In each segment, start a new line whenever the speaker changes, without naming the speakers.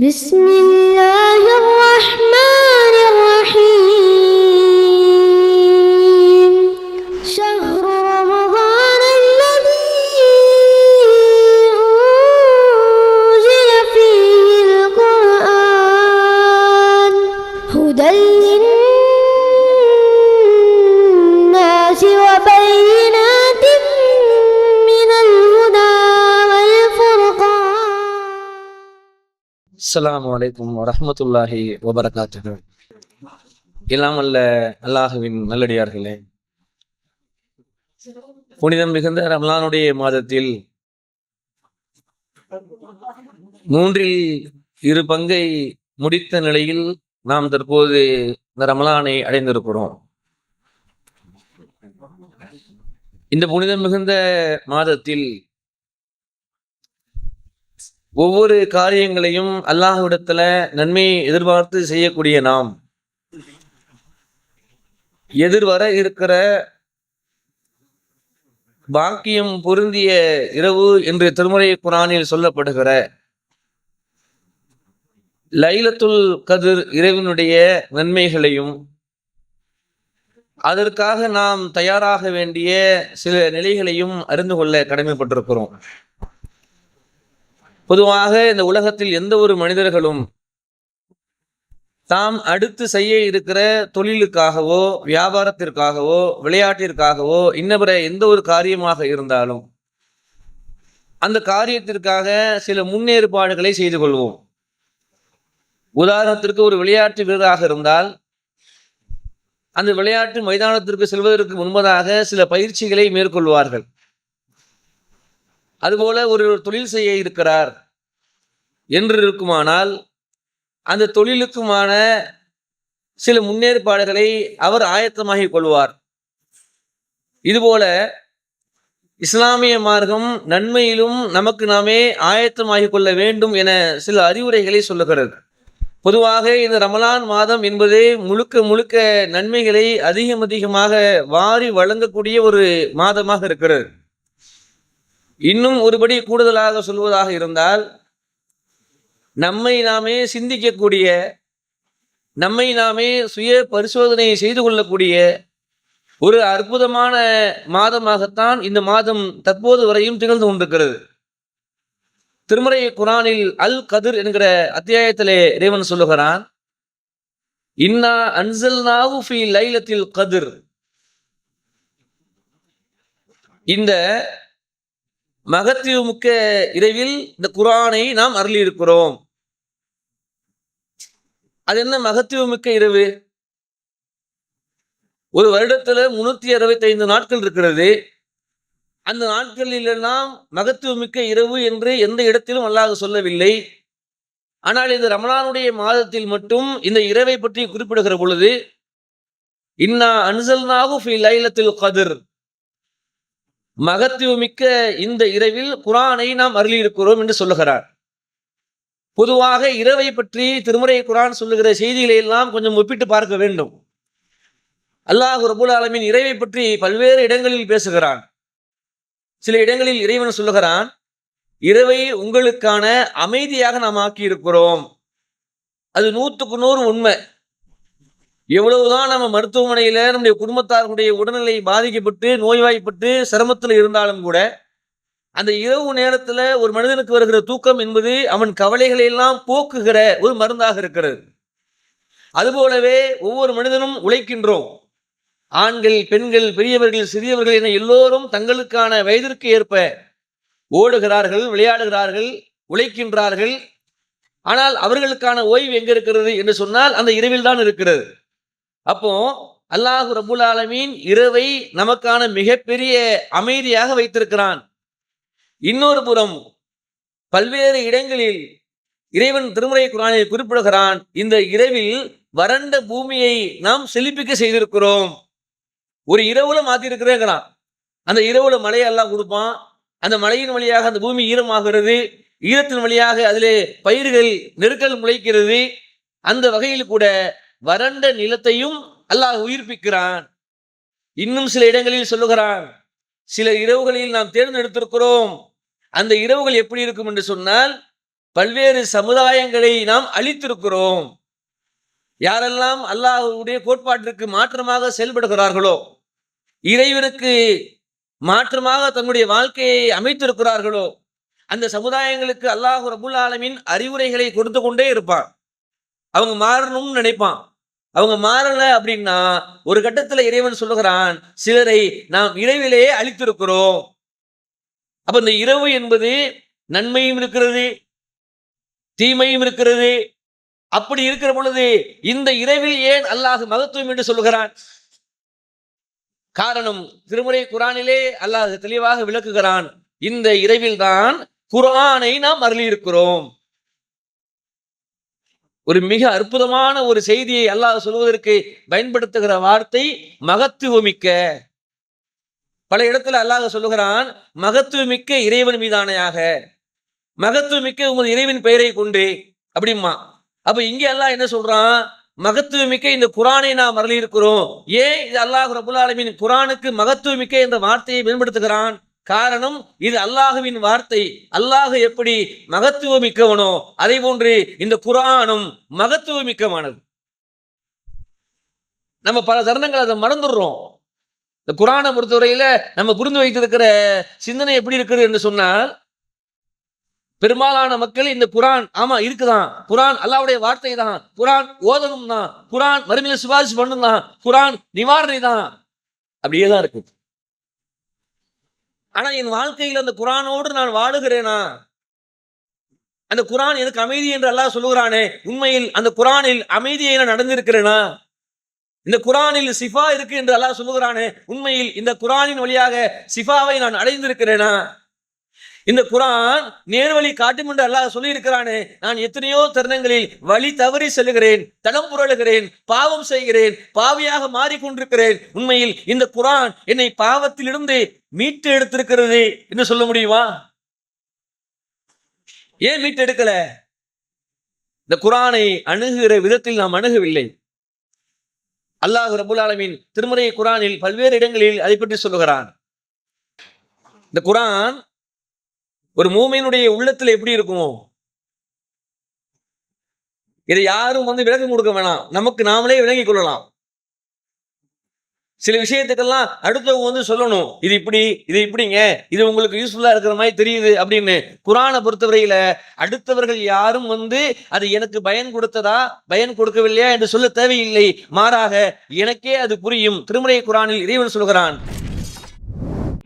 بسم الله الرحمن الرحيم شهر رمضان الذي أنزل فيه القرآن هدى للناس وبينات من الهدى والفرقان.
அஸ்ஸலாமு அலைக்கும் வரஹ்மத்துல்லாஹி வபரகாத்துஹு. எல்லாம் அல்ல அல்லாஹுவின் நல்லடியார்களே, புனிதம் மிகுந்த ரமலானுடைய மாதத்தில் 2/3 முடித்த நிலையில் நாம் தற்போது இந்த ரமலானை அடைந்திருக்கிறோம். இந்த புனிதம் மிகுந்த மாதத்தில் ஒவ்வொரு காரியங்களையும் அல்லாஹ்விடத்துல நன்மையை எதிர்பார்த்து செய்யக்கூடிய நாம் எதிர்வர இருக்கிற பாக்கியம் பொருந்திய இரவு என்று திருமறை குர்ஆனில் சொல்லப்படுகிற லைலத்துல் கத்ர் இரவினுடைய நன்மைகளையும் அதற்காக நாம் தயாராக வேண்டிய சில நிலைகளையும் அறிந்து கொள்ள கடமைப்பட்டிருக்கிறோம். பொதுவாக இந்த உலகத்தில் எந்த ஒரு மனிதர்களும் தாம் அடுத்து செய்ய இருக்கிற தொழிலுக்காகவோ வியாபாரத்திற்காகவோ விளையாட்டிற்காகவோ இன்னபிற எந்த ஒரு காரியமாக இருந்தாலும் அந்த காரியத்திற்காக சில முன்னேற்பாடுகளை செய்து கொள்வோம். உதாரணத்திற்கு ஒரு விளையாட்டு வீரராக இருந்தால் அந்த விளையாட்டு மைதானத்திற்கு செல்வதற்கு முன்பதாக சில பயிற்சிகளை மேற்கொள்வார்கள். அதுபோல ஒரு தொழில் செய்ய இருக்கிறார் என்று இருக்குமானால் அந்த தொழிலுக்குமான சில முன்னேற்பாடுகளை அவர் ஆயத்தமாகிக் கொள்வார். இதுபோல இஸ்லாமிய மார்க்கம் நன்மையிலும் நமக்கு நாமே ஆயத்தமாகிக் கொள்ள வேண்டும் என சில அறிவுரைகளை சொல்லுகிறது. பொதுவாக இந்த ரமலான் மாதம் என்பது முழுக்க முழுக்க நன்மைகளை அதிகமாக வாரி வழங்கக்கூடிய ஒரு மாதமாக இருக்கிறது. இன்னும் ஒருபடி கூடுதலாக சொல்வதாக இருந்தால் நம்மை நாமே சிந்திக்கக்கூடிய, நம்மை நாமே சுய பரிசோதனை செய்து கொள்ளக்கூடிய ஒரு அற்புதமான மாதமாகத்தான் இந்த மாதம் தற்போது வரையும் திகழ்ந்து கொண்டிருக்கிறது. திருமறை குர்ஆனில் அல் கத்ர் என்கிற அத்தியாயத்திலே இறைவன் சொல்லுகிறான், இன்னா அன்ஸல்நாஹு ஃபீ லைலத்தில் கத்ர். இந்த மகத்துவமிக்க இரவில் இந்த குர்ஆனை நாம் அருளி இருக்கிறோம். அது என்ன மகத்துவமிக்க இரவு? ஒரு வருடத்துல 365 நாட்கள் இருக்கிறது. அந்த நாட்களிலெல்லாம் மகத்துவமிக்க இரவு என்று எந்த இடத்திலும் அல்லாஹ் சொல்லவில்லை. ஆனால் இந்த ரமலானுடைய மாதத்தில் மட்டும் இந்த இரவை பற்றி குறிப்பிடுகிற பொழுது இன்னா அன்ஸல்நாஹு ஃபீ லைலத்தில் கத்ர், மகத்துவமிக்க இந்த இரவில் குர்ஆனை நாம் அருளி இருக்கிறோம் என்று சொல்லுகிறார். பொதுவாக இரவை பற்றி திருமறை குர்ஆன் சொல்லுகிற செய்திகளை எல்லாம் கொஞ்சம் ஒப்பிட்டு பார்க்க வேண்டும். அல்லாஹ் ரப்பல் ஆலமீன் இரவை பற்றி பல்வேறு இடங்களில் பேசுகிறான். சில இடங்களில் இறைவன் சொல்லுகிறான், இரவை உங்களுக்கான அமைதியாக நாம் ஆக்கி இருக்கிறோம். அது 100க்கு 100 உண்மை. எவ்வளவுதான் நம்ம மருத்துவமனையில நம்முடைய குடும்பத்தார்களுடைய உடல்நிலை பாதிக்கப்பட்டு நோய்வாய்ப்பட்டு சிரமத்தில் இருந்தாலும் கூட அந்த இரவு நேரத்துல ஒரு மனிதனுக்கு வருகிற தூக்கம் என்பது அவன் கவலைகளை எல்லாம் போக்குகிற ஒரு மருந்தாக இருக்கிறது. அதுபோலவே ஒவ்வொரு மனிதனும் உழைக்கின்றோம். ஆண்கள், பெண்கள், பெரியவர்கள், சிறியவர்கள் என எல்லோரும் தங்களுக்கான வயதிற்கு ஏற்ப ஓடுகிறார்கள், விளையாடுகிறார்கள், உழைக்கின்றார்கள். ஆனால் அவர்களுக்கான ஓய்வு எங்க இருக்கிறது என்று சொன்னால் அந்த இரவில் தான் இருக்கிறது. அப்போ அல்லாஹ் ரப்புல் ஆலமீன் இரவை நமக்கான மிகப்பெரிய அமைதியாக வைத்திருக்கிறான். இன்னொரு புறம் பல்வேறு இடங்களில் இறைவன் திருமறை குர்ஆனில் குறிப்பிடுகிறான், இந்த இரவில் வறண்ட பூமியை நாம் செழிப்பிக்க செய்திருக்கிறோம். ஒரு இரவுல மாத்திருக்கிறேங்கிறான். அந்த இரவுல மழையை எல்லாம் கொடுப்பான். அந்த மழையின் வழியாக அந்த பூமி ஈரமாகிறது. ஈரத்தின் வழியாக அதிலே பயிர்கள் நெருக்கல் முளைக்கிறது. அந்த வகையில் கூட வறண்ட நிலத்தையும் அல்லாஹ் உயிர்ப்பிக்கிறான். இன்னும் சில இடங்களில் சொல்லுகிறான், சில இரவுகளில் நாம் தேர்ந்தெடுத்திருக்கிறோம். அந்த இரவுகள் எப்படி இருக்கும் என்று சொன்னால் பல்வேறு சமுதாயங்களை நாம் அழித்திருக்கிறோம். யாரெல்லாம் அல்லாஹ்வுடைய கோட்பாட்டிற்கு மாற்றமாக செயல்படுகிறார்களோ, இறைவனுக்கு மாற்றமாக தன்னுடைய வாழ்க்கையை அமைத்திருக்கிறார்களோ, அந்த சமுதாயங்களுக்கு அல்லாஹ் ரப்புல் ஆலமீன் அறிவுரைகளை கொடுத்து கொண்டே இருப்பான். அவங்க மாறணும்னு நினைப்பான். அவங்க மாறல அப்படின்னா ஒரு கட்டத்துல இறைவன் சொல்லுகிறான், சிலரை நாம் இரவிலேயே அழித்திருக்கிறோம். அப்ப இந்த இரவு என்பது நன்மையும் இருக்கிறது, தீமையும் இருக்கிறது. அப்படி இருக்கிற பொழுது இந்த இரவில் ஏன் அல்லாஹ் மகத்துவம் என்று சொல்லுகிறான்? காரணம், திருமுறை குரானிலே அல்லாஹ் தெளிவாக விளக்குகிறான். இந்த இரவில் தான் குர்ஆனை நாம் அருளியிருக்கிறோம். ஒரு மிக அற்புதமான ஒரு செய்தியை அல்லாஹ் சொல்வதற்கு பயன்படுத்துகிற வார்த்தை மகத்துவமிக்க. பல இடத்துல அல்லாஹ் சொல்லுகிறான், மகத்துவமிக்க இறைவன் மீதானையாக, மகத்துவமிக்க உமது இறைவன் பெயரை கொண்டு அப்படிமா. அப்ப இங்க அல்லாஹ் என்ன சொல்றான்? மகத்துவமிக்க இந்த குர்ஆனை நாம் அருளியிருக்கிறோம். ஏன் இது அல்லாஹ் ரப்புல் ஆலமீன் குர்ஆனுக்கு மகத்துவமிக்க என்ற வார்த்தையை பயன்படுத்துகிறான்? காரணம், இது அல்லாஹுவின் வார்த்தை. அல்லாஹ் எப்படி மகத்துவமிக்கவனோ அதே போன்று இந்த குர்ஆனும் மகத்துவமிக்கமானது. நம்ம பல தருணங்கள் அதை மறந்துடுறோம். இந்த குர்ஆனை பொறுத்தவரையில நம்ம புரிந்து வைத்திருக்கிற சிந்தனை எப்படி இருக்குது என்று சொன்னால், பெரும்பாலான மக்கள் இந்த குர்ஆன் ஆமா இருக்குதான், குர்ஆன் அல்லாஹ்வுடைய வார்த்தை தான், குர்ஆன் ஓதணும் தான், குர்ஆன் மறுமையில சிபாரிசு பண்ணணும் தான், குர்ஆன் நிவாரணை தான், அப்படியே தான் இருக்கு. ஆனா என் வாழ்க்கையில் அந்த குர்ஆனோடு நான் வாழுகிறேனா? அந்த குர்ஆன் எனக்கு அமைதி என்று அல்லாஹ் சொல்லுகிறானே, உண்மையில் அந்த குர்ஆனில் அமைதியை நான் நடந்திருக்கிறேனா? இந்த குர்ஆனில் சிஃபா இருக்கு என்று அல்லாஹ் சொல்லுகிறானே, உண்மையில் இந்த குர்ஆனின் வழியாக சிஃபாவை நான் அடைந்திருக்கிறேனா? இந்த குர்ஆன் நேர்வழி காட்டும் என்று அல்லாஹ் சொல்லி இருக்கிறானே, நான் எத்தனையோ தருணங்களில் வழி தவறி செல்கிறேன், தடம் புரளுகிறேன், பாவம் செய்கிறேன், பாவியாக மாறிக்கொண்டிருக்கிறேன். உண்மையில் இந்த குர்ஆன் என்னை பாவத்திலிருந்து மீட்டு எடுத்திருக்கிறது என்று சொல்ல முடியுமா? ஏன் மீட்டு எடுக்கல? இந்த குர்ஆனை அணுகுகிற விதத்தில் நாம் அணுகவில்லை. அல்லாஹ் ரப்புல் ஆலமீன் திருமறை குர்ஆனில் பல்வேறு இடங்களில் அதை பற்றி சொல்லுகிறான். இந்த குர்ஆன் ஒரு மூமினுடைய உள்ளத்துல எப்படி இருக்கும்? இதை யாரும் விளக்கம் கொடுக்க வேணாம், நமக்கு நாமளே விளங்கிக் கொள்ளலாம். சில விஷயத்துக்கெல்லாம் அடுத்தவங்க சொல்லணும், இது இப்படி, இது இப்படிங்க, இது உங்களுக்கு யூஸ்ஃபுல்லா இருக்கிற மாதிரி தெரியுது அப்படின்னு. குர்ஆனை பொறுத்தவரையில அடுத்தவர்கள் யாரும் அது எனக்கு பயன் கொடுத்ததா பயன் கொடுக்கவில்லையா என்று சொல்ல தேவையில்லை. மாறாக எனக்கே அது புரியும். திருமறை குர்ஆனில் இறைவன் சொல்கிறான்,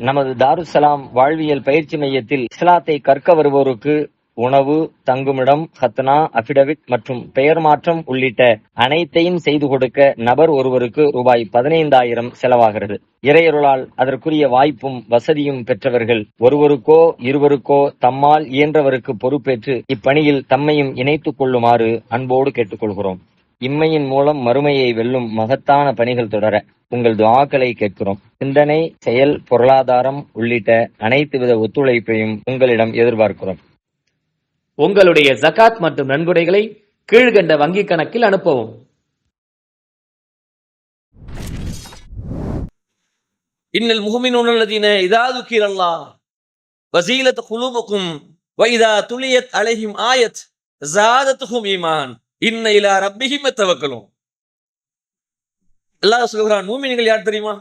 நமது தாருஸ்ஸலாம் வாழ்வியல் பயிற்சி மையத்தில் இஸ்லாத்தை கற்க வருவோருக்கு உணவு, தங்குமிடம், ஹத்னா, அபிடவிட் மற்றும் பெயர் மாற்றம் உள்ளிட்ட அனைத்தையும் செய்து கொடுக்க நபர் ஒருவருக்கு ரூபாய் 15,000 செலவாகிறது. இறையருளால் அதற்குரிய வாய்ப்பும் வசதியும் பெற்றவர்கள் ஒருவருக்கோ இருவருக்கோ தம்மால் இயன்றவருக்கு பொறுப்பேற்று இப்பணியில் தம்மையும் இணைத்துக் கொள்ளுமாறு அன்போடு கேட்டுக்கொள்கிறோம். இம்மையின் மூலம் மறுமையை வெல்லும் மகத்தான பணிகள் தொடர உங்கள் துஆக்களை கேட்கிறோம். சிந்தனை, செயல், பொருளாதாரம் உள்ளிட்ட அனைத்து வித ஒத்துழைப்பையும் உங்களிடம் எதிர்பார்க்கிறோம்.
உங்களுடைய ஜகாத் மற்றும் நன்கொடைகளை கீழ்கண்ட வங்கிக் கணக்கில் அனுப்பவும்.
இன்னல் முஃமினூன அல்லதீன இதா ذுகிரல்லாஹ் வஸீலத் குலூபுகும் வஇதா துலியத் அலைஹிம் ஆயத் ஸாதத்துஹும் ஈமான் இன்ன இலா ரப்பிஹிம் யத்தவக்கலூன். அல்லாஹ் சொல்கிறான், மூமின்கள் யார் தெரியுமா?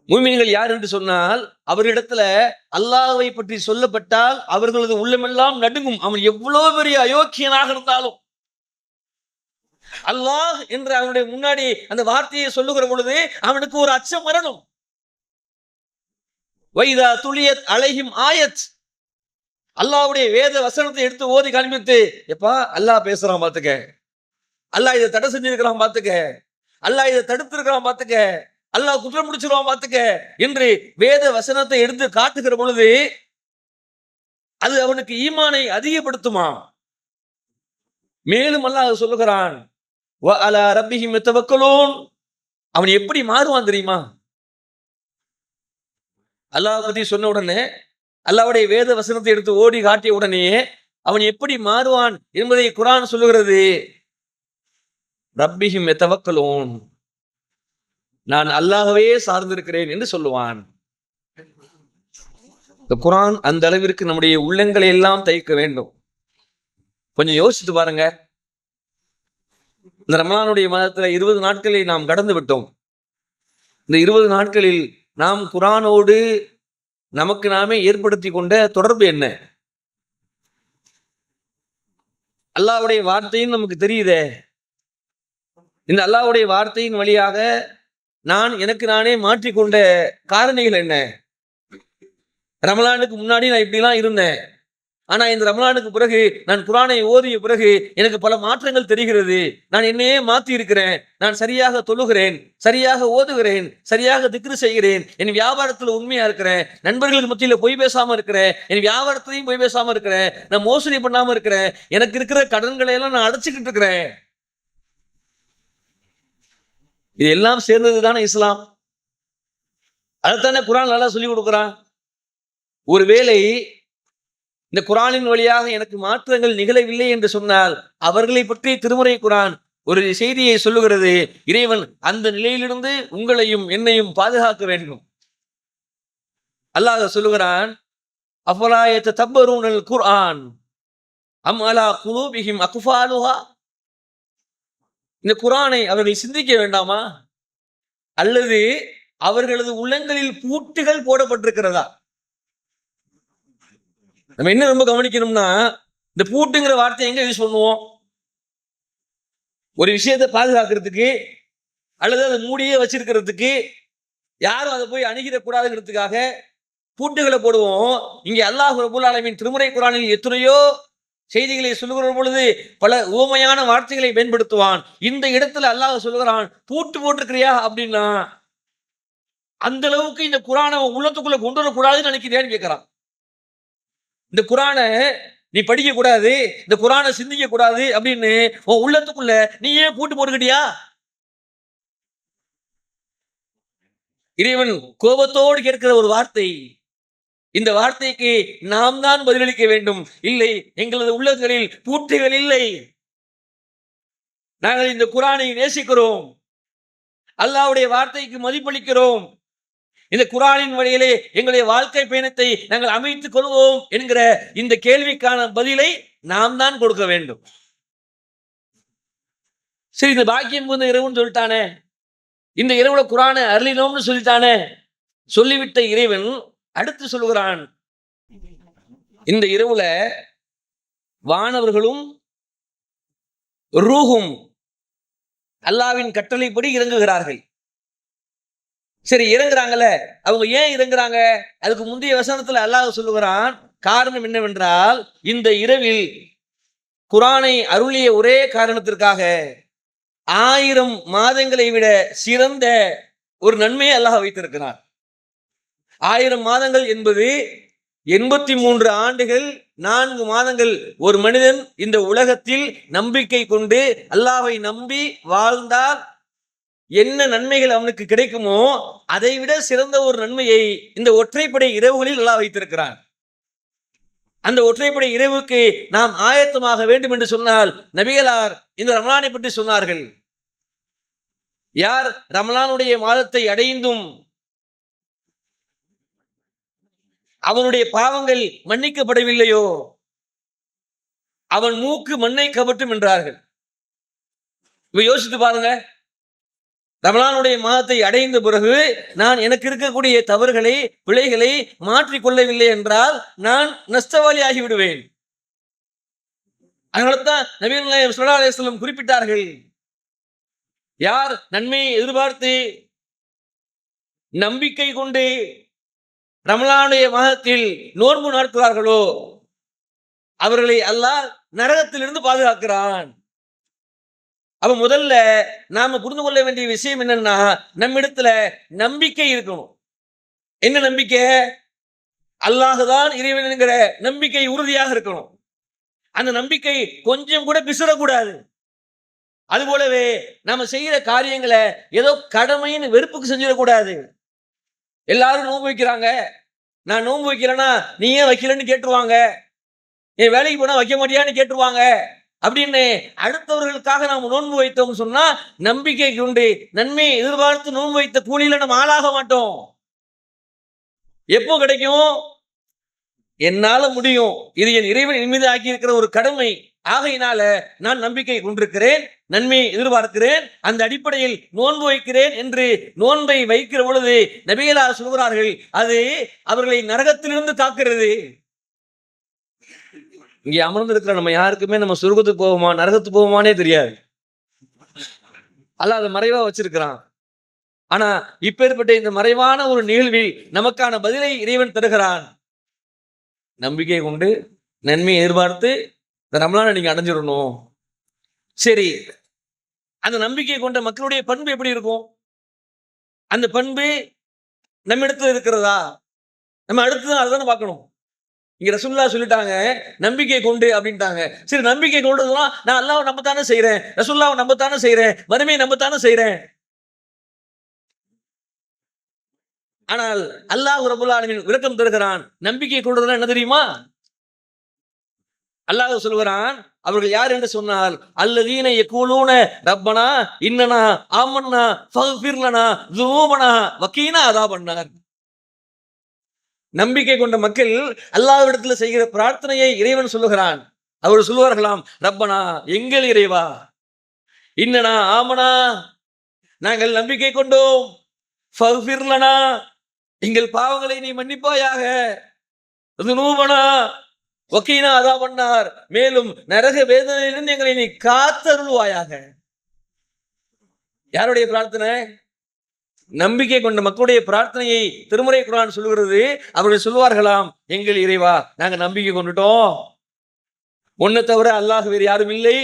மூமின்கள் யார் என்று சொன்னால், அவரிடத்துல அல்லாஹ்வை பற்றி சொல்லப்பட்டால் அவர்களது உள்ளமெல்லாம் நடுங்கும். அவன் எவ்வளவு பெரிய அயோக்கியனாக இருந்தாலும் அல்லாஹ் என்று அவனுடைய முன்னாடி அந்த வார்த்தையை சொல்லுகிற பொழுது அவனுக்கு ஒரு அச்சம் வரணும். வைதா துலியத் அலைஹிம் ஆயத், அல்லாஹ்வுடைய வேத வசனத்தை எடுத்து ஓதி காண்பித்து, எப்பா அல்லாஹ் பேசுறான் பாத்துக்க, அல்லாஹ் இதை தடை செஞ்சிருக்கிறான் பாத்துக்க, அல்லாஹ் இதை தடுத்திருக்கிறான் பாத்துக்க, அல்லாஹ் குற்றம் முடிச்சிருவான் பாத்துக்க என்று வேத வசனத்தை எடுத்து காட்டுகிற பொழுது அது அவனுக்கு ஈமானை அதிகப்படுத்துமா? மேலும் அல்லாஹ் சொல்லுகிறான், வ அலா ரப்பிஹிம் யத்தவக்கலூன். அவன் எப்படி மாறுவான் தெரியுமா? அல்லாஹ் பத்தி சொன்ன உடனே, அல்லாஹ்வுடைய வேத வசனத்தை எடுத்து ஓடி காட்டிய உடனே அவன் எப்படி மாறுவான் என்பதை குர்ஆன் சொல்லுகிறது. ரப்பிஹிம் யத்தவக்கலூன், நான் அல்லாஹ்வே சார்ந்திருக்கிறேன் என்று சொல்லுவான். இந்த குர்ஆன் அந்த அளவிற்கு நம்முடைய உள்ளங்களை எல்லாம் தைக்க வேண்டும். கொஞ்சம் யோசித்து பாருங்க. இந்த ரமலானுடைய மாதத்துல 20 நாட்களை நாம் கடந்து விட்டோம். இந்த 20 நாட்களில் நாம் குர்ஆனோடு நமக்கு நாமே ஏற்படுத்தி கொண்ட தொடர்பு என்ன? அல்லாஹ்வுடைய வார்த்தையும் நமக்கு தெரியுதே. இந்த அல்லாஹ்வுடைய வார்த்தையின் வழியாக நான் எனக்கு நானே மாற்றிக்கொண்ட காரணிகள் என்ன? ரமலானுக்கு முன்னாடி நான் இப்படிலாம் இருந்தேன், ஆனா இந்த ரமலானுக்கு பிறகு நான் குர்ஆனை ஓதிய பிறகு எனக்கு பல மாற்றங்கள் தெரிகிறது. நான் என்னையே மாற்றி இருக்கிறேன். நான் சரியாக தொழுகிறேன், சரியாக ஓதுகிறேன், சரியாக திக்ரு செய்கிறேன், என் வியாபாரத்துல உண்மையா இருக்கிறேன், நண்பர்களுக்கு மத்தியில பொய் பேசாம இருக்கிறேன், என் வியாபாரத்திலையும் பொய் பேசாம இருக்கிறேன், நான் மோசடி பண்ணாம இருக்கிறேன், எனக்கு இருக்கிற கடன்களை எல்லாம் நான் அடைச்சிக்கிட்டு இருக்கிறேன். இது எல்லாம் சேர்ந்தது தானே இஸ்லாம். அதைத்தானே குர்ஆன் நல்லா சொல்லி கொடுக்குறான். ஒருவேளை இந்த குர்ஆனின் வழியாக எனக்கு மாற்றங்கள் நிகழவில்லை என்று சொன்னால் அவர்களை பற்றி திருமறை குர்ஆன் ஒரு செய்தியை சொல்லுகிறது. இறைவன் அந்த நிலையிலிருந்து உங்களையும் என்னையும் பாதுகாக்க வேண்டும். அல்லாஹ் சொல்லுகிறான், அஃபலா யததப்பரூனல் குர்ஆன் அம் அலா குலூபிஹிம் அக்ஃபாலுஹா. இந்த குர்ஆனை அவர்கள் சிந்திக்க வேண்டாமா, அல்லது அவர்களது உள்ளங்களில் பூட்டுகள் போடப்பட்டிருக்கிறதா? நம்ம என்ன ரொம்ப கவனிக்கணும்னா, இந்த பூட்டுங்கிற வார்த்தை எங்க யூஸ் பண்ணுவோம்? ஒரு விஷயத்தை பாதுகாக்கிறதுக்கு அல்லது அதை மூடியே வச்சிருக்கிறதுக்கு, யாரும் அதை போய் அணுகிடக்கூடாதுங்கிறதுக்காக பூட்டுகளை போடுவோம். இங்கே அல்லாஹ் ரப்பல் ஆலமீன் திருமறை குர்ஆனில் எத்தனையோ செய்திகளை சொல்லுகிற பொழுது பல உவமையான வார்த்தைகளை பயன்படுத்துவான். இந்த இடத்துல அல்லாஹ் சொல்லுகிறான், பூட்டு போட்டிருக்கிறியா அப்படின்னா அந்த அளவுக்கு இந்த குர்ஆனை உள்ளத்துக்குள்ள கொண்டு வரக்கூடாதுன்னு நினைக்கிறேன்னு கேட்கிறான். இந்த குர்ஆனை நீ படிக்க கூடாது, இந்த குர்ஆனை சிந்திக்க கூடாது அப்படின்னு உன் உள்ளத்துக்குள்ள நீ ஏன் பூட்டு போட்டுக்கிட்டியா? இறைவன் கோபத்தோடு கேட்கிற ஒரு வார்த்தை. இந்த வார்த்தைக்கு நாம் தான் பதிலளிக்க வேண்டும். இல்லை, எங்களது உள்ளங்களில் பூட்டுகள் இல்லை. நாங்கள் இந்த குர்ஆனை நேசிக்கிறோம், அல்லாஹ்வுடைய வார்த்தைக்கு மதிப்பளிக்கிறோம், இந்த குர்ஆனின் வழியிலே எங்களுடைய வாழ்க்கை பயணத்தை நாங்கள் அமைத்துக் கொள்வோம் என்கிற இந்த கேள்விக்கான பதிலை நாம் தான் கொடுக்க வேண்டும். சரி, இந்த பாக்கியம் புகுந்த இரவுன்னு சொல்லிட்டானே, இந்த இரவுல குர்ஆனை அருளினோம்னு சொல்லிட்டானே, சொல்லிவிட்ட இறைவன் அடுத்து சொல்லுகிறான், இந்த இரவுல வானவர்களும் ரூஹும் அல்லாஹ்வின் கட்டளைப்படி இறங்குகிறார்கள். சரி, இறங்குறாங்கல்ல, அவங்க ஏன் இறங்குறாங்க? அதுக்கு முந்தைய வசனத்துல அல்லாஹ் சொல்லுகிறான், காரணம் என்னவென்றால் இந்த இரவில் குர்ஆனை அருளிய ஒரே காரணத்திற்காக 1000 மாதங்களை விட சிறந்த ஒரு நன்மையை அல்லாஹ் வைத்திருக்கிறார். 1000 மாதங்கள் என்பது 83 ஆண்டுகள் 4 மாதங்கள் ஒரு மனிதன் இந்த உலகத்தில் நம்பிக்கை கொண்டு அல்லாஹ்வை நம்பி வாழ்ந்தால் என்ன நன்மைகள் அவனுக்கு கிடைக்குமோ அதை விட சிறந்த ஒரு நன்மையை இந்த ஒற்றைப்படை இரவுகளில் அல்லாஹ் வைத்திருக்கிறான். அந்த ஒற்றைப்படை இரவுக்கு நாம் ஆயத்தமாக வேண்டும் என்று சொன்னால் நபிகளார் இந்த ரமலானை பற்றி சொன்னார்கள். யார் ரமலானுடைய மாதத்தை அடைந்தும் அவனுடைய பாவங்கள் மன்னிக்கப்படவில்லையோ அவன் மூக்கு மண்ணை கவட்டும் என்றார்கள். இப்ப யோசித்து பாருங்க, ரமலானுடைய மாதத்தை அடைந்த பிறகு நான் எனக்கு இருக்கக்கூடிய தவறுகளை பிழைகளை மாற்றிக்கொள்ளவில்லை என்றால் நான் நஷ்டவாளி ஆகிவிடுவேன். அதனால்தான் நபிகள் நாயகம் ஸல்லல்லாஹு அலைஹி வஸல்லம் குறிப்பிட்டார்கள், யார் நன்மையை எதிர்பார்த்து நம்பிக்கை கொண்டு ரமலானுடைய மாதத்தில் நோன்பு நடத்துகிறார்களோ அவர்களை அல்லாஹ் நரகத்திலிருந்து பாதுகாக்கிறான். அப்ப முதல்ல நாம புரிந்து கொள்ள வேண்டிய விஷயம் என்னன்னா, நம்மிடத்துல நம்பிக்கை இருக்கணும். என்ன நம்பிக்கை? அல்லாஹ்தான் இறைவன் என்கிற நம்பிக்கை உறுதியாக இருக்கணும். அந்த நம்பிக்கை கொஞ்சம் கூட பிசுறக்கூடாது. அது போலவே நாம செய்யற காரியங்களை ஏதோ கடமைன்னு வெறுப்புக்கு செஞ்சிடக்கூடாது. எல்லாரும் நோன்பு வைக்கிறாங்க, நான் நோன்பு வைக்கிறேன்னா நீ ஏன் வைக்கலன்னு கேட்டுருவாங்க, என் வேலைக்கு போனா வைக்க மாட்டியான்னு கேட்டுருவாங்க அப்படின்னு அடுத்தவர்களுக்காக நாம் நோன்பு வைத்தோம் சொன்னா நம்பிக்கை கொண்டு நன்மையை எதிர்பார்த்து நோன்பு வைத்த கூலியில நம்ம ஆளாக மாட்டோம். எப்போ கிடைக்கும்? என்னால முடியும், இது என் இறைவன் மீது ஆக்கி இருக்கிற ஒரு கடமை, ஆகையினால நான் நம்பிக்கை கொண்டிருக்கிறேன், நன்மையை எதிர்பார்க்கிறேன், அந்த அடிப்படையில் நோன்பு வைக்கிறேன் என்று நோன்பை வைக்கிற பொழுது நபிகளார் சொல்கிறார்கள், அது அவர்களை நரகத்திலிருந்து காக்கிறது. இங்கே அமர்ந்து இருக்கிற நம்ம யாருக்குமே நம்ம சொர்க்கத்துக்கு போவோமா நரகத்துக்கு போவோமானே தெரியாது. அல்லாஹ் அதை மறைவா வச்சிருக்கிறான். ஆனா இப்பேற்பட்ட இந்த மறைவான ஒரு நிகழ்வில் நமக்கான பதிலை இறைவன் தருகிறான். நம்பிக்கை கொண்டு நன்மையை எதிர்பார்த்து இந்த ரமலானை நீங்க அடைஞ்சிடணும். சரி, அந்த நம்பிக்கை கொண்ட மக்களுடைய பண்பு எப்படி இருக்கும்? அந்த பண்பு நம்ம இடத்துல இருக்கிறதா? நம்ம அடுத்துதான் அதுதானே பார்க்கணும். இங்க ரசூலுல்லாஹ் சொல்லிட்டாங்க நம்பிக்கை கொண்டு அப்படின்ட்டாங்க. சரி, நம்பிக்கை கொண்டதுனா நான் அல்லாஹ்வை நம்பத்தானே செய்யறேன், ரசூலுல்லாஹ்வை நம்பத்தானே செய்யறேன், மறுமையை நம்பத்தானே செய்யறேன். ஆனால் அல்லாஹ் ரப்பல் ஆலமீன் விளக்கம் தருகிறான். நம்பிக்கை கொண்டதுனா என்ன தெரியுமா? அல்லாஹ் சொல்கிறான், அவர்கள் யார் என்று சொன்னால், அல்லதீன யகூலூன ரப்பனா இன்னனா ஆமன்னா ஃபக்ஃபிர் லனா ذுனூபனா வகீனா அஸாபன்னார். நம்பிக்கை கொண்ட மக்கள் அல்லாஹ்விடத்தில் செய்கிற பிரார்த்தனையை இறைவன் சொல்லுகிறான். அவர் சொல்லுவார்களாம், ரப்பனா எங்கள் இறைவா, இன்னனா ஆமனா நாங்கள் நம்பிக்கை கொண்டோம், ஃபக்ஃபிர் லனா எங்கள் பாவங்களை நீ மன்னிப்பாயாக, ذுனூபனா வகீனா அஸாபன்னார் மேலும் நரக வேதனையிலிருந்து எங்களை நீ காத்தருள்வாயாக. யாருடைய பிரார்த்தனை? நம்பிக்கை கொண்ட மக்களுடைய பிரார்த்தனையை திருமறை குர்ஆன் சொல்கிறது. அவர்கள் சொல்வார்களாம், எங்கள் இறைவா நாங்க நம்பிக்கை கொண்டுட்டோம், உன்னை தவிர அல்லாஹ் வேறு யாரும் இல்லை,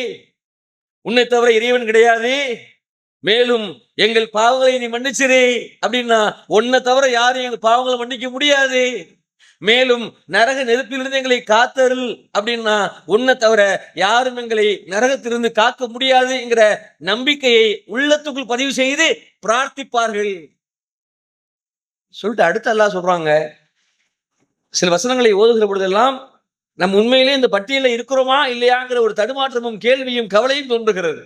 உன்னை தவிர இறைவன் கிடையாது, மேலும் எங்கள் பாவங்களை நீ மன்னிச்சிரு அப்படின்னா உன்னை தவிர யாரும் எங்கள் பாவங்களை மன்னிக்க முடியாது, மேலும் நரக நெருப்பிலிருந்து எங்களை காத்தருள் அப்படின்னா உன்னை தவிர யாரும் எங்களை நரகத்திலிருந்து காக்க முடியாது என்கிற நம்பிக்கையை உள்ளத்துக்குள் பதிவு செய்து பிரார்த்திப்பார்கள். சொல்லிட்டு அடுத்து அல்லாஹ் சொல்றாங்க, சில வசனங்களை ஓதுகிற பொழுதெல்லாம் நம் உண்மையிலே இந்த பட்டியலில் இருக்கிறோமா இல்லையாங்கிற ஒரு தடுமாற்றமும் கேள்வியும் கவலையும் தோன்றுகிறது.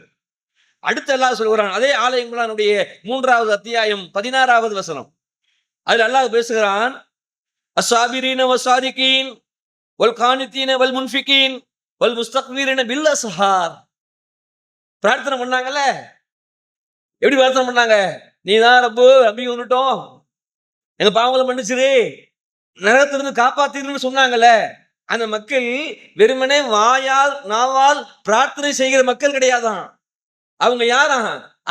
அடுத்து அல்லாஹ் சொல்கிறான், அதே ஆல இம்ரானுடைய 3வது அத்தியாயம் 16வது வசனம். அதில் அல்லாஹ் பேசுகிறான், அஸ்ஸாபிரீன வஸ்ஸாதிகீன் வல் கானிதீன வல் முன்ஃபிகீன் வல் முஸ்தக்பீரின பில் அஸ்ஹார். பிரார்த்தனை பண்ணாங்கல்ல, எப்படி பிரார்த்தனை பண்ணாங்க? நீ தான் ரப்பு, நம்பிக்கை வந்துட்டோம், எங்க பாவங்களை மன்னிச்சிரு, நரகத்திலிருந்து காப்பாத்திருன்னு சொன்னாங்கல்ல. அந்த மக்கள் வெறுமனே வாயால் நாவால் பிரார்த்தனை செய்கிற மக்கள் கிடையாதான். அவங்க யாரா?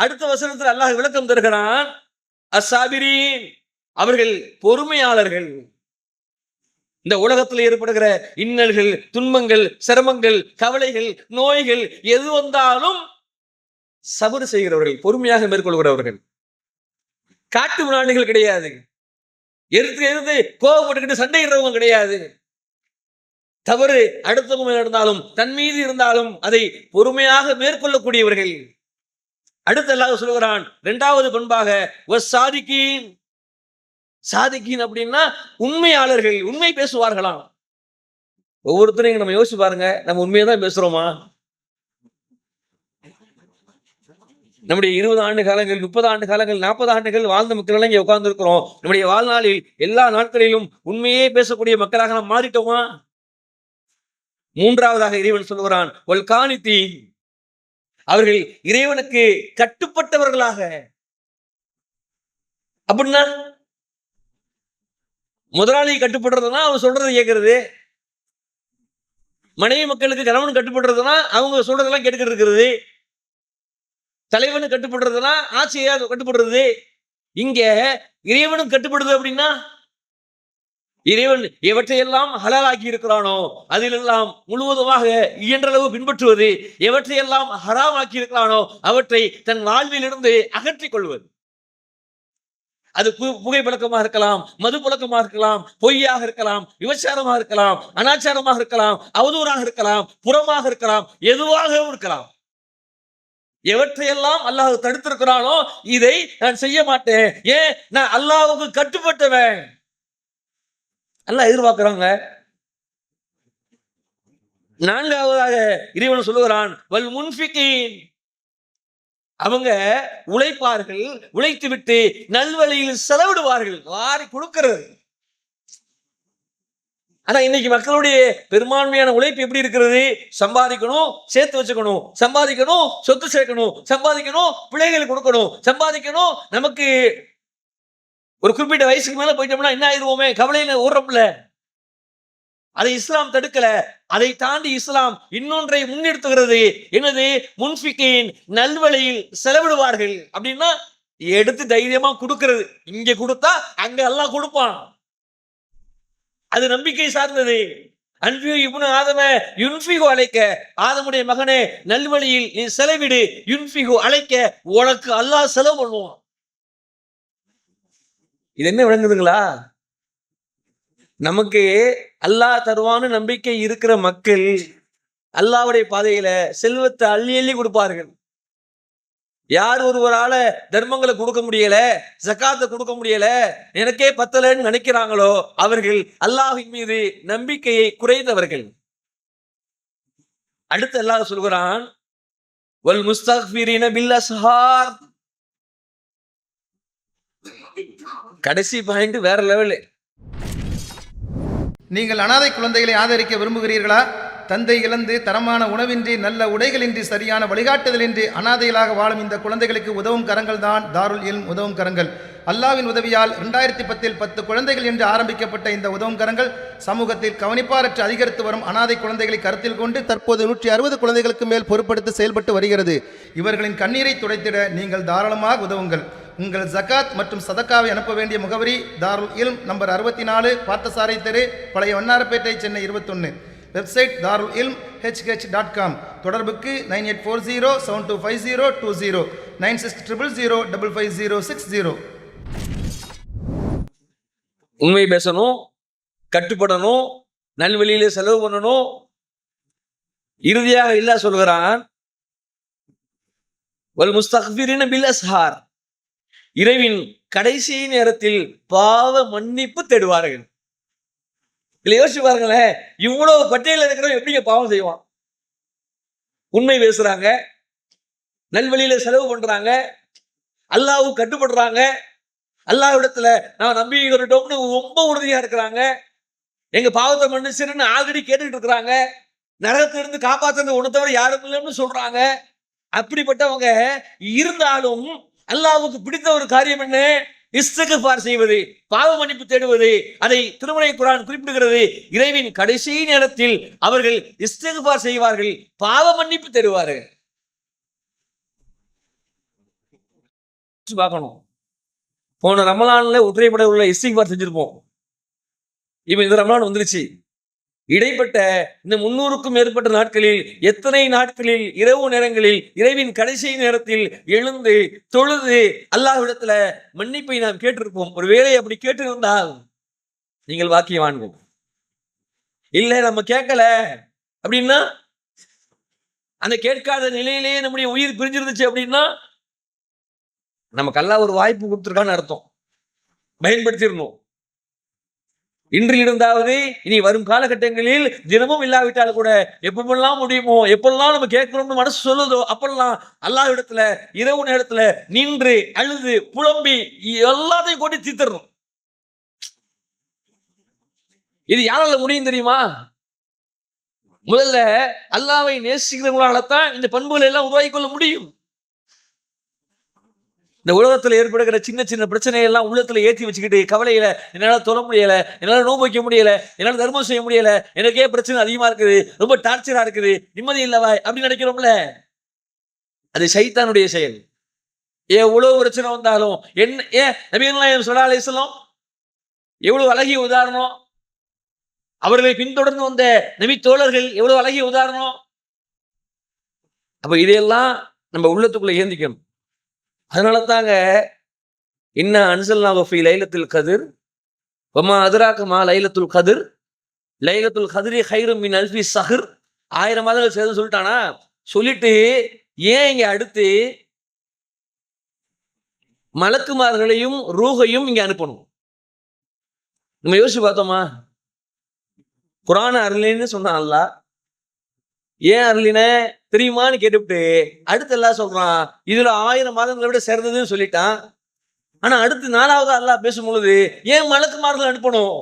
அடுத்த வசனத்தில் அல்லாஹ் விளக்கம் தருகிறான், அஸ்ஸாபிரீன் அவர்கள் பொறுமையாளர்கள். இந்த உலகத்தில் ஏற்படுகிற இன்னல்கள், துன்பங்கள், சிரமங்கள், கவலைகள், நோய்கள் எது வந்தாலும் சபர் செய்கிறவர்கள், பொறுமையாக மேற்கொள்கிறவர்கள். காட்டு மிராண்டிகள் கிடையாது, எதிர்த்து கோபப்பட்டுக்கிட்டு சண்டையிடுறவங்க கிடையாது. தவறு அடுத்தவங்க இருந்தாலும் தன் மீது இருந்தாலும் அதை பொறுமையாக மேற்கொள்ளக்கூடியவர்கள். அடுத்து அல்லாஹ் சொல்கிறான் 2வது பண்பாக வஸ்ஸாதிகீன். சாதிக்கீன் அப்படின்னா உண்மையாளர்கள், உண்மை பேசுவார்களாம். ஒவ்வொருத்தரையும் நம்ம யோசிச்சு பாருங்க, நம்ம உண்மையை தான் பேசுறோமா? நம்முடைய 20 ஆண்டு காலங்கள், 30 ஆண்டு காலங்கள், 40 ஆண்டுகள் வாழ்ந்த மக்கள் இங்கே உட்கார்ந்து இருக்கிறோம். நம்முடைய வாழ்நாளில் எல்லா நாட்களிலும் உண்மையே பேசக்கூடிய மக்களாக நாம் மாறிட்டோமா? 3வதாக இறைவன் சொல்கிறான், ஒல் காணித்தி அவர்கள் இறைவனுக்கு கட்டுப்பட்டவர்களாக. அப்படின்னா முதலாளி கட்டுப்படுறதுனா அவன் சொல்றது கேட்கறது, மனைவி மக்களுக்கு கணவன் கட்டுப்படுறதுனா அவங்க சொல்றதெல்லாம் கேட்டுக்கிட்டு இருக்கிறது, தலைவனுக்கு கட்டுப்படுறதுனா ஆட்சியா கட்டுப்படுறது. இங்க இறைவனும் கட்டுப்படுது அப்படின்னா இறைவன் எவற்றையெல்லாம் ஹலாலாக்கி இருக்கிறானோ அதிலெல்லாம் முழுவதுமாக இயன்றளவு பின்பற்றுவது, எவற்றையெல்லாம் ஹராமாக்கி இருக்கிறானோ அவற்றை தன் வாழ்விலிருந்து அகற்றிக் கொள்வது. அது புகைப்பழக்கமாக இருக்கலாம், மது பழக்கமாக இருக்கலாம், பொய்யாக இருக்கலாம், விபச்சாரமாக இருக்கலாம், அனாச்சாரமாக இருக்கலாம், அவதூறாக இருக்கலாம், புறமாக இருக்கலாம், எதுவாகவும் இருக்கலாம். எவற்றையெல்லாம் அல்லாஹ் தடுத்திருக்கிறானோ இதை நான் செய்ய மாட்டேன், ஏன் நான் அல்லாஹ்வுக்கு கட்டுப்பட்டவன். அல்லாஹ் எதிர்பார்க்கிறாங்க. 4வதாக இறைவன் சொல்லுகிறான், வல் முன்ஃபிகீன் அவங்க உழைப்பார்கள், உழைத்து விட்டு நல்வழியில் செலவிடுவார்கள். வாரி கொடுக்கிறது. ஆனா இன்னைக்கு மக்களுடைய பெரும்பான்மையான உழைப்பு எப்படி இருக்கிறது? சம்பாதிக்கணும், சேர்த்து வச்சுக்கணும், சம்பாதிக்கணும், சொத்து சேர்க்கணும், சம்பாதிக்கணும், பிள்ளைகளுக்கு கொடுக்கணும், சம்பாதிக்கணும். நமக்கு ஒரு குறிப்பிட்ட வயசுக்கு மேல போயிட்டோம்னா என்ன ஆயிடுவோமே கவலையில ஓடுறோம்ல. அதை இஸ்லாம் தடுக்கல. அதை தாண்டி இஸ்லாம் இன்னொன்றை முன்னிறுத்துகிறது. என்னது? முன்ஃபிகீன், நல்வழியில் செலவிடுவார்கள். அப்படின்னா எடுத்து தைரியமா கொடுக்கிறது. இங்க கொடுத்தா அங்க அல்லாஹ் கொடுப்பான். அது நம்பிக்கை சார்ந்தது. அன்பியு இப்னு ஆதம யுன்ஃபிகு அழைக்க, ஆதமுடைய மகனே நல்வழியில் நீ செலவிடு, யுன்ஃபிகு அழைக்க, உனக்கு அல்லாஹ் செலவு பண்ணுவான். இது என்ன விளங்குதுங்களா? நமக்கு அல்லாஹ் தருவான்னு நம்பிக்கை இருக்கிற மக்கள் அல்லாஹ்வுடைய பாதையில செல்வத்தை அள்ளி அள்ளி கொடுப்பார்கள். யார் ஒருவரால தர்மங்களை கொடுக்க முடியல, ஜகாத்தை கொடுக்க முடியல, எனக்கே பத்தலன்னு நினைக்கிறாங்களோ அவர்கள் அல்லாஹ்வின் மீது நம்பிக்கையை குறைந்தவர்கள். அடுத்து அல்லாஹ் சொல்கிறான், வல் முஸ்தக்பிரின பில் அஸ்ஹார். கடைசி பாயிண்ட் வேற லெவலு.
நீங்கள் அனாதை குழந்தைகளை ஆதரிக்க விரும்புகிறீர்களா? தந்தை இழந்து தரமான உணவின்றி, நல்ல உடைகளின்றி, சரியான வழிகாட்டுதலின்றி அனாதைகளாக வாழும் இந்த குழந்தைகளுக்கு உதவும் கரங்கள் தான் தாருல் இல்ம் உதவும் கரங்கள். அல்லாஹ்வின் உதவியால் 2010 10 குழந்தைகள் என்று ஆரம்பிக்கப்பட்ட இந்த உதவும் கரங்கள் சமூகத்தில் கவனிப்பாரற்று அதிகரித்து வரும் அனாதை குழந்தைகளை கருத்தில் கொண்டு தற்போது 160 குழந்தைகளுக்கு மேல் பொறுப்படுத்தி செயல்பட்டு வருகிறது. இவர்களின் கண்ணீரை துடைத்திட நீங்கள் தாராளமாக உதவுங்கள். உங்கள் ஜகாத் மற்றும் சதக்காவை அனுப்ப வேண்டிய முகவரி தாருல் இல்ம், நம்பர் 64, பார்த்தசாரை தெரு, பழைய வண்ணாரப்பேட்டை, சென்னை 21. வெப்சைட் தாருல் இல்ம் hh.com. தொடர்புக்கு 9840725020 9600055060.
உண்மை பேசணும், கட்டுப்படணும், நல்வழியில செலவு பண்ணணும். இறுதியாக அல்லாஹ் சொல்கிறான், வல் முஸ்தக்பிரின பில் அஸ்ஹார். இரவின் கடைசி நேரத்தில் பாவ மன்னிப்பு தேடுவார்கள். இல்ல யோசிச்சு பாருங்களேன், இவ்வளவு பட்டியல இருக்கிறவங்க எப்படிங்க பாவம் செய்வான்? உண்மை பேசுறாங்க, நல்வழியில செலவு பண்றாங்க, அல்லாஹ்வுக்கு கட்டுப்படுறாங்க, அல்லாஹ்விடத்துல நான் நம்பிக்கை கொண்டுட்டோம்னு ரொம்ப உறுதியா இருக்கிறாங்க, எங்க பாவத்தை மன்னிச்சிருன்னு ஆல்ரெடி கேட்டுக்கிட்டு இருக்கிறாங்க, நரகத்திலிருந்து காப்பாத்துறது ஒண்ணு தவிர யாரும் இல்லைன்னு சொல்றாங்க. அப்படிப்பட்டவங்க இருந்தாலும் அல்லாஹ்வுக்கு பிடித்த ஒரு காரியம் என்ன? இஸ்திக்ஃபார் செய்வது, பாவ மன்னிப்பு தேடுவது. அதை திருமறை குர்ஆன் குறிப்பிடுகிறது. இறைவின் கடைசி நேரத்தில் அவர்கள் இஸ்திக்ஃபார் செய்வார்கள், பாவ மன்னிப்பு தேடுவார்கள். பார்க்கணும், போன ரமலான்ல உத்திரைப்பட உள்ள இஸ்திக்ஃபார் செஞ்சிருப்போம். இப்ப இந்த ரமலான் வந்துருச்சு. இடைப்பட்ட இந்த 300க்கும் மேற்பட்ட நாட்களில் எத்தனை நாட்களில் இரவு நேரங்களில் இறைவின் கடைசி நேரத்தில் எழுந்து தொழுது அல்லாஹ்விடத்துல மன்னிப்பை நாம் கேட்டிருப்போம். ஒரு வேளை அப்படி கேட்டிருந்தால் நீங்கள் வாக்கியவான்கள். இல்ல நம்ம கேட்கல அப்படின்னா, அந்த கேட்காத நிலையிலேயே நம்முடைய உயிர் பிரிஞ்சிருந்துச்சு அப்படின்னா நமக்கு அல்லாஹ் ஒரு வாய்ப்பு கொடுத்துருக்கான்னு அர்த்தம். பயன்படுத்திடணும். இன்றிலிருந்தாவது இனி வரும் காலகட்டங்களில் தினமும் இல்லாவிட்டால் கூட எப்பெல்லாம் முடியுமோ, எப்பெல்லாம் நம்ம கேட்கணும்னு மனசு சொல்லுதோ அப்பெல்லாம் அல்லாஹ்விடத்துல இரவு நேரத்துல நின்று அழுது புலம்பி எல்லாத்தையும் கொண்டு தீர்த்தரணும். இது யாரால முடியும் தெரியுமா? முதல்ல அல்லாஹ்வை நேசிக்கிறவங்களால தான் இந்த பண்புகளை எல்லாம் உருவாக்கி கொள்ள முடியும். இந்த உலகத்துல ஏற்படுகிற சின்ன சின்ன பிரச்சனையை எல்லாம் உள்ளத்துல ஏற்றி வச்சுக்கிட்டு கவலையில என்னால தொழ முடியல, என்னால நோன்பு வைக்க முடியல, என்னால தர்மம் செய்ய முடியல, எனக்கே பிரச்சனை அதிகமா இருக்குது, ரொம்ப டார்ச்சரா இருக்குது, நிம்மதி இல்லவா அப்படின்னு நினைக்கிறோம்ல, அது சைத்தானுடைய செயல். எவ்வளவு பிரச்சனை வந்தாலும் என்ன நபிகள் நாயகம் ஸல்லல்லாஹு அலைஹி வஸல்லம் எவ்வளவு அழகிய உதாரணம். அவர்களை பின்தொடர்ந்து வந்த நபி தோழர்கள் எவ்வளவு அழகிய உதாரணம். அப்ப இதையெல்லாம் நம்ம உள்ளத்துக்குள்ள ஏந்திக்கணும். அதனால தாங்க இன்னா அன்ஸல்னாஹு ஃபீ லைலத்துல் கத்ர் வமா அத்ராக மா லைலத்துல் கத்ர் லைலத்துல் கத்ரி கைரும் மின் அல்ஃபி ஷஹர். 1000 மாதங்கள் சேர்ந்து சொல்லிட்டானா? சொல்லிட்டு ஏன் இங்க அடுத்து மலக்குமார்களையும் ரூஹையும் இங்க அனுப்பணும்? நம்ம யோசிச்சு பார்த்தோமா? குர்ஆன் அருளின்னு சொன்னான் அல்லாஹ். ஏன் அருளின தெரியுமான்னு கேட்டுவிட்டு அடுத்து எல்லாம் சொல்றான் இதுல 1000 மாதங்களை விட சேர்ந்ததுன்னு சொல்லிட்டான். ஆனா அடுத்து 4வது அல்லாஹ் பேசும் பொழுது ஏன் மலக்குமார்கள் அனுப்பணும்?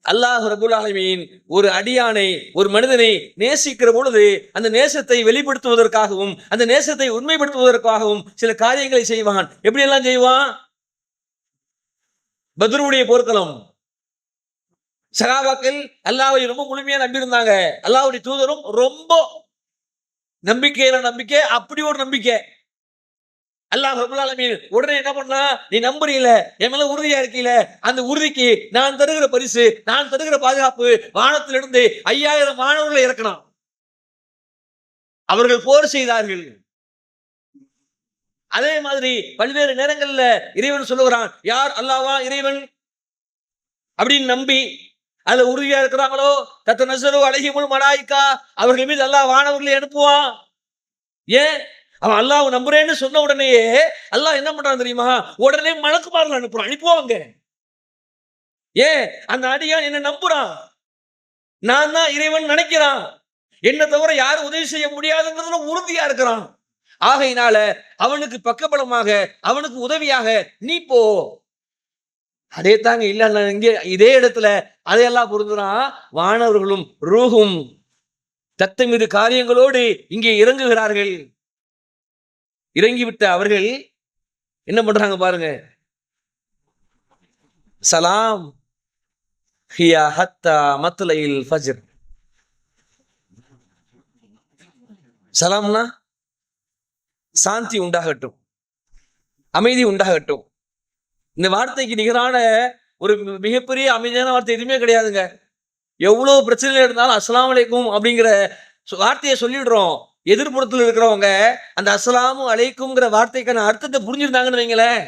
அல்லாஹ் ரபுல் ஆலமீன் ஒரு அடியானை, ஒரு மனிதனை நேசிக்கிற பொழுது அந்த நேசத்தை வெளிப்படுத்துவதற்காகவும் அந்த நேசத்தை உண்மைப்படுத்துவதற்காகவும் சில காரியங்களை செய்வான். எப்படி எல்லாம் செய்வான்? பத்ருடைய போர்க்களம், சகாபாக்கள் அல்லாஹ்வை ரொம்ப முழுமையா நம்பியிருந்தாங்க. அல்லாஹ்வுடைய தூதரும் ரொம்ப நம்பிக்கையில நம்பிக்கை, அப்படி ஒரு நம்பிக்கை. அல்லாஹ் ரப்பல் ஆலமீன் உடனே என்ன பண்ணா, நீ நம்புறீல, என் மேல உறுதியா இருக்கீல, அந்த உறுதிக்கு நான் தருகிற பரிசு, நான் தருகிற பாதுகாப்பு, வானத்திலிருந்து 5000 மாணவர்களை இறக்கணும். அவர்கள் போர் செய்தார்கள். அதே மாதிரி பல்வேறு நேரங்கள்ல இறைவன் சொல்லுகிறான், யார் அல்லாஹ்வா இறைவன் அப்படின்னு நம்பி அதுல உறுதியா இருக்கிறாங்களோ, தத்தனஸ்ஸலு அலைஹிமுல் மலாயிகா, அவர்கள் மீது அல்லாஹ் வானவர்களை அனுப்புவான். ஏன்? அவன் அல்லாஹ் நம்புறேன்னு சொன்ன உடனேயே அல்லாஹ் என்ன பண்றான் தெரியுமா? உடனே மலக்குமார்கள் அனுப்புவாங்க. ஏன்? அந்த அடியான் என்ன நம்புறான், நான் தான் இறைவன் நினைக்கிறான், என்ன தவிர யாரும் உதவி செய்ய முடியாதுங்கிறதுல உறுதியா இருக்கிறான். ஆகையினால அவனுக்கு பக்கபலமாக, அவனுக்கு உதவியாக நீ போ. அதே தாங்க இல்ல, இங்கே இதே இடத்துல அதையெல்லாம் பொருந்துறான். வானவர்களும் ரூஹும் தத்தமிரு காரியங்களோடு இங்கே இறங்குகிறார்கள். இறங்கிவிட்ட அவர்கள் என்ன பண்றாங்க பாருங்க. சலாம் ஹியா ஹத்தா மத்லைல் ஃபஜ்ர். சலாம்னா சாந்தி உண்டாகட்டும், அமைதி உண்டாகட்டும். இந்த வார்த்தைக்கு நிகரான ஒரு மிகப்பெரிய அமைதியான வார்த்தை எதுவுமே கிடையாதுங்க. எவ்வளவு பிரச்சனை இருந்தாலும் அஸ்ஸலாமு அலைக்கும் அப்படிங்கிற வார்த்தையை சொல்லிடுறோம். எதிர்ப்புறத்தில் இருக்கிறவங்க அந்த அஸ்ஸலாமு அலைக்கும்ங்கிற வார்த்தைக்கான அர்த்தத்தை புரிஞ்சிருந்தாங்கன்னு வைங்களேன்.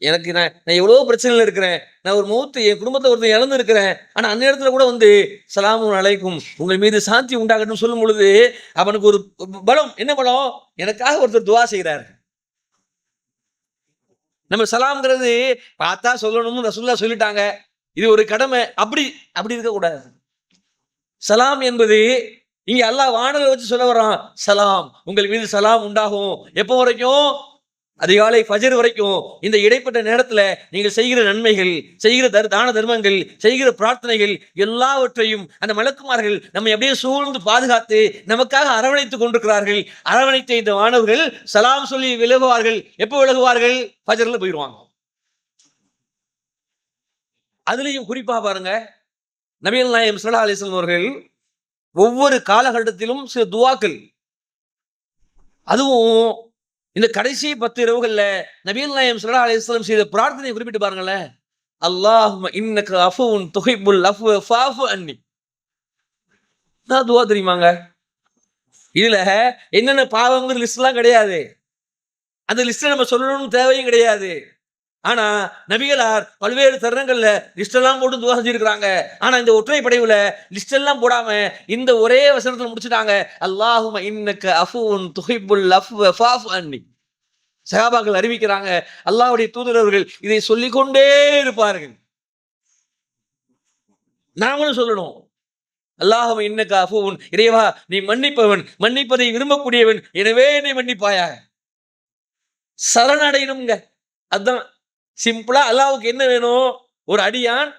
எனக்கு நான் எவ்வளவு பிரச்சனைகள் இருக்கிறேன், நான் ஒரு மௌத்து, என் குடும்பத்தை ஒருத்தர் இழந்து இருக்கிறேன், ஆனா அந்த இடத்துல கூட வந்து சலாமு அலைக்கும், உங்கள் மீது சாந்தி உண்டாகட்டும் சொல்லும் பொழுது அவனுக்கு ஒரு பலம். என்ன பலம்? எனக்காக ஒருத்தர் துவா செய்கிறார். நம்ம சலாம்ங்கிறது பார்த்தா சொல்லணும்னு ரசூலுல்லாஹ் சொல்லிட்டாங்க, இது ஒரு கடமை, அப்படி இருக்கக்கூடாது. சலாம் என்பது இங்க அல்லாஹ் வானல வச்சு சொல்ல வர்றான், சலாம் உங்கள் மீது சலாம் உண்டாகும். எப்போ வரைக்கும்? அதிகாலை ஃபஜர் வரைக்கும். இந்த இடைப்பட்ட நேரத்துல நீங்கள் செய்கிற நன்மைகள், செய்கிற தான தர்மங்கள், செய்கிற பிரார்த்தனைகள் எல்லாவற்றையும் அந்த மலக்குமார்கள் நம்மை அப்படியே சூழ்ந்து பாதுகாத்து நமக்காக அரவணைத்துக் கொண்டிருக்கிறார்கள். அரவணைத்த இந்த மாணவர்கள் சலாம் சொல்லி விலகுவார்கள். எப்போ விலகுவார்கள்? ஃபஜர்ல போயிடுவாங்க. அதுலயும் குறிப்பா பாருங்க, நபிகள் நாயகம் ஸல்லல்லாஹு அலைஹி வஸல்லம் அவர்கள் ஒவ்வொரு காலகட்டத்திலும் சில துவாக்கள், அதுவும் இந்த கடைசி 10 இரவுகள்ல நபிகள் நாயகம் ஸல்லல்லாஹு அலைஹி வஸல்லம் செய்த பிரார்த்தனையை குறிப்பிட்டு பாருங்களேன். அல்லாஹும்ம இன்னக அஃபுவுன் துஹிப்புல் அஃப்வ ஃபஅஃபு அன்னி. நான் துவா தெரியுமாங்க? இதுல என்னென்ன பாவங்கள் லிஸ்ட்லாம் கிடையாது, அந்த லிஸ்ட்டை நம்ம சொல்லணும்னு தேவையும் கிடையாது. ஆனா நபிகளார் பல்வேறு தருணங்கள்ல லிஸ்ட் எல்லாம் போட்டு துவா செஞ்சிருக்கிறாங்க. ஆனா இந்த ஒற்றை படைவுல லிஸ்ட் எல்லாம் போடாம இந்த ஒரே வசனத்துல முடிச்சுட்டாங்க, அல்லாஹும்ம இன்னக அஃபுவுன் துஹிப்புல் அஃப்வ ஃபஅஃபு அன்னி. சஹாபாக்கள் அறிவிக்கிறாங்க, அல்லாஹ்வுடைய தூதரவர்கள் இதை சொல்லிக்கொண்டே இருப்பார்கள். நாமளும் சொல்லணும், அல்லாஹும்ம இன்னக அஃபுவுன், இறைவா நீ மன்னிப்பவன், மன்னிப்பதை விரும்பக்கூடியவன், எனவே என்னை மன்னிப்பாயா. சரணடையணுங்க. அதான் சிம்பிளா அல்லாஹ்வுக்கு என்ன வேணும்? ஒரு அடியான்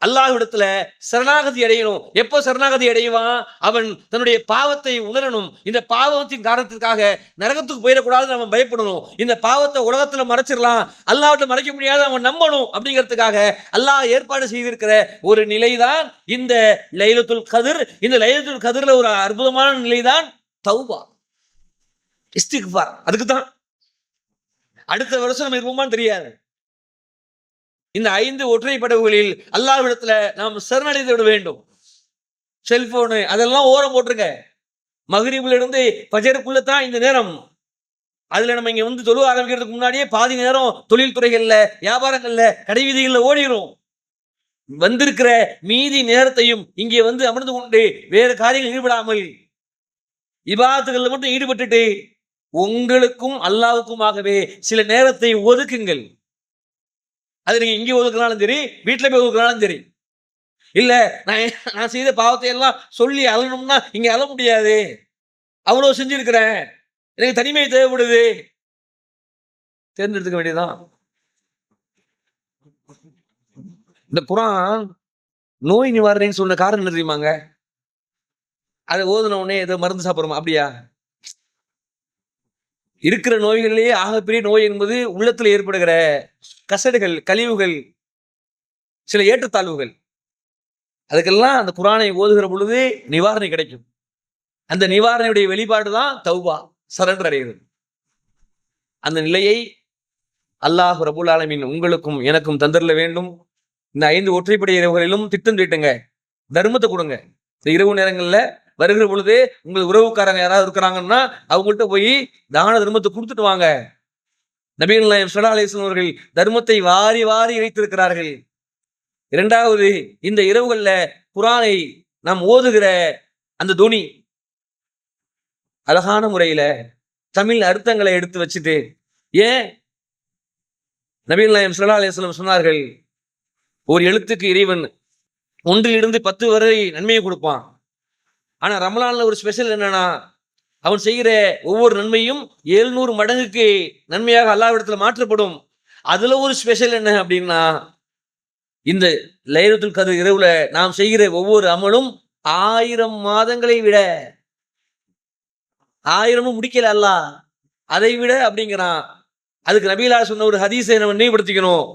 அல்லாஹ்விடத்துல சரணாகதி அடையணும். எப்போ சரணாகதி அடைவான்? அவன் தன்னுடைய பாவத்தை உணரணும். இந்த பாவத்தின் காரணத்திற்காக நரகத்துக்கு போயிடக்கூடாது, நம்ம பயப்படணும். இந்த பாவத்தை உலகத்துல மறைச்சிடலாம், அல்லாஹ்விட்ட மறைக்க முடியாது, அவன் நம்பணும். அப்படிங்கிறதுக்காக அல்லாஹ் ஏற்பாடு செய்திருக்கிற ஒரு நிலைதான் இந்த லைலத்துல் கத்ர். இந்த லைலத்துல் கத்ர்ல ஒரு அற்புதமான நிலைதான் தௌபா, இஸ்திக்ஃபார். அதுக்கு தான் அடுத்த வருஷம் நம்ம இருப்போமான்னு தெரியாது. இந்த 5 ஒற்றை படவுகளில் அல்லாஹ்விடத்துல நாம் சரணடைந்து விட வேண்டும். செல்போனு அதெல்லாம் ஓரம் போட்டுருங்க. மக்ரிபில இருந்து ஃபஜருக்குள்ள தான் இந்த நேரம். அதுல நம்ம இங்க வந்து தொழுவ ஆரம்பிக்கிறதுக்கு முன்னாடியே பாதி நேரம் தொழில் துறைகள்ல, வியாபாரங்கள்ல, கடை வீதிகள்ல ஓடிடும். வந்திருக்கிற மீதி நேரத்தையும் இங்கே வந்து அமர்ந்து கொண்டு வேறு காரியங்கள் ஈடுபடாமல் இபாதத்துகள்ல மட்டும் ஈடுபட்டுட்டு உங்களுக்கும் அல்லாஹ்வுக்குமாகவே சில நேரத்தை ஒதுக்குங்கள். அது நீங்க இங்கே ஒதுக்கினாலும் சரி, வீட்டுல போய் ஒதுக்கினாலும் சரி. இல்ல நான் செய்த பாவத்தை எல்லாம் சொல்லி அழணும்னா இங்க அழ முடியாது, அவ்வளவு செஞ்சிருக்கிறேன், எனக்கு தனிமை தேவைப்படுது, தேர்ந்தெடுத்துக்க வேண்டியதுதான். இந்த குர்ஆன் நோய் நிவாரணின்னு சொன்ன காரணம் என்ன தெரியுமாங்க? அதை ஓதுன உடனே ஏதோ மருந்து சாப்பிடுறோமா? அப்படியா? இருக்கிற நோய்களிலேயே ஆகப்பெரிய நோய் என்பது உள்ளத்துல ஏற்படுகிற கசடுகள், கழிவுகள், சில ஏற்றத்தாழ்வுகள். அதுக்கெல்லாம் அந்த குர்ஆனை ஓதுகிற பொழுது நிவாரணை கிடைக்கும். அந்த நிவாரணையுடைய வெளிப்பாடு தான் தௌபா, சரண்டர் அடைகிறது. அந்த நிலையை அல்லாஹ் ரபுல் ஆலமீன் உங்களுக்கும் எனக்கும் தந்தரல வேண்டும். இந்த 5 ஒற்றைப்படை இரவுகளிலும் திட்டம் தீட்டுங்க, தர்மத்தை கொடுங்க. இந்த இரவு நேரங்கள்ல வருகிற பொழுது உங்களுக்கு உறவுக்காரங்க யாராவது இருக்கிறாங்கன்னா அவங்கள்ட்ட போய் தான தர்மத்தை கொடுத்துட்டு வாங்க. நபிகள் நாயகம் ஸல்லல்லாஹு அலைஹி வஸல்லம் அவர்கள் தர்மத்தை வாரி வாரி வைத்திருக்கிறார்கள். இரண்டாவது, இந்த இரவுகள்ல குர்ஆனை நாம் ஓதுகிற அந்த துணி அழகான முறையில தமிழ் அர்த்தங்களை எடுத்து வச்சுட்டு, ஏன் நபிகள் நாயகம் ஸல்லல்லாஹு அலைஹி வஸல்லம் சொன்னார்கள், ஒரு எழுத்துக்கு இறைவன் 1 10 வரை நன்மையை கொடுப்பான். ஆனா ரமலான்ல ஒரு ஸ்பெஷல் என்னன்னா, அவன் செய்கிற ஒவ்வொரு நன்மையும் 700 மடங்குக்கு நன்மையாக அல்லாஹ்விடத்துல மாற்றப்படும். அதுல ஒரு ஸ்பெஷல் என்ன அப்படின்னா, இந்த லைலத்துல் கத்ர் இரவுல நாம் செய்கிற ஒவ்வொரு அமலும் 1000 மாதங்களை விட, 1000 முடிக்கல அல்லாஹ், அதை விட அப்படிங்கிறான். அதுக்கு நபிகளா சொன்ன ஒரு ஹதீஸை நம்ம நினைவுபடுத்திக்கணும்.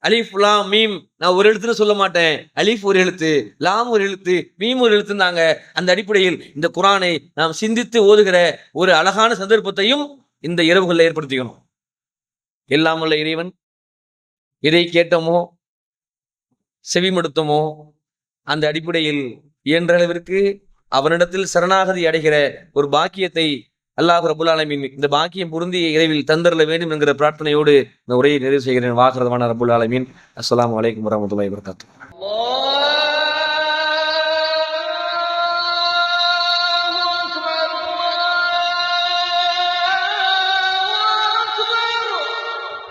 அலிஃப் லாம் மீம், நான் ஒரு எழுத்துன்னு சொல்ல மாட்டேன், அலிஃப் ஒரு எழுத்து, லாம் ஒரு எழுத்து, மீம் ஒரு எழுத்துனாங்க. அந்த அடிப்படையில் இந்த குர்ஆனை நாம் சிந்தித்து ஓதுகிற ஒரு அழகான சந்தர்ப்பத்தையும் இந்த இரவுகளில் ஏற்படுத்திக்கணும். எல்லாம் வல்ல இறைவன் எதை கேட்டோமோ செவிமடுத்தோமோ அந்த அடிப்படையில் இயன்ற அளவிற்கு அவனிடத்தில் சரணாகதி அடைகிற ஒரு பாக்கியத்தை அல்லாஹ் ரபுல் ஆலமீன் இந்த பாக்கியம் பொருந்திய இறைவில் தந்தரல வேண்டும் என்கிற பிரார்த்தனையோடு இந்த உரையை நிறைவு செய்கிறேன். வாகரதமான ரபுல் ஆலமீன். அஸ்ஸலாமு அலைக்கும் வரஹ்மத்துல்லாஹி வபரகாத்துஹு.